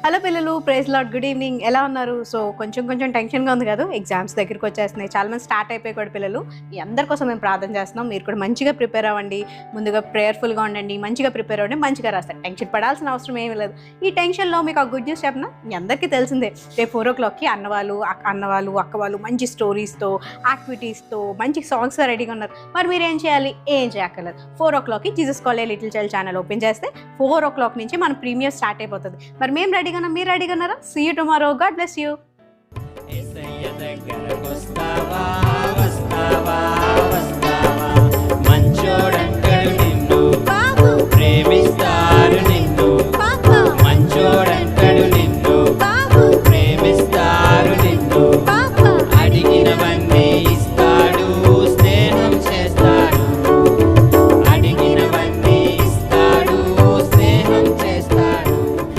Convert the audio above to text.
Hello పిల్లలు, praise lord, good evening. ఎలా ఉన్నారు? సో కొంచెం టెన్షన్గా ఉంది కదా, ఎగ్జామ్స్ దగ్గరికి వచ్చేస్తున్నాయి, చాలా మంది స్టార్ట్ అయిపోయి కూడా పిల్లలు. మీ అందరి కోసం మేము ప్రార్థన చేస్తున్నాం. మీరు కూడా మంచిగా ప్రిపేర్ అవ్వండి, ముందుగా ప్రేయర్ఫుల్గా ఉండండి, మంచిగా ప్రిపేర్ అవ్వండి, మంచిగా రాస్తారు. టెన్షన్ పడాల్సిన అవసరం ఏమీ లేదు. ఈ టెన్షన్లో మీకు ఆ గుడ్ న్యూస్ చెప్పిన మీ అందరికీ తెలిసిందే, రేపు 4 o'clockకి అన్నవాళ్ళు అక్క వాళ్ళు మంచి స్టోరీస్తో, యాక్టివిటీస్తో, మంచి సాంగ్స్తో రెడీగా ఉన్నారు. మరి మీరు ఏం చేయాలి? ఏం చేయక్కర్లేదు. 4 o'clockకి Jesus college little child channel open చేస్తే 4 o'clock నుంచి మన ప్రీమియర్ స్టార్ట్ అయిపోతుంది. మరి మేము రెడీగా ఉన్నాం, మీరు రెడీగా ఉన్నారా? See you tomorrow. God bless you. మంచోడంటాడు నిన్ను ప్రేమిస్తారు.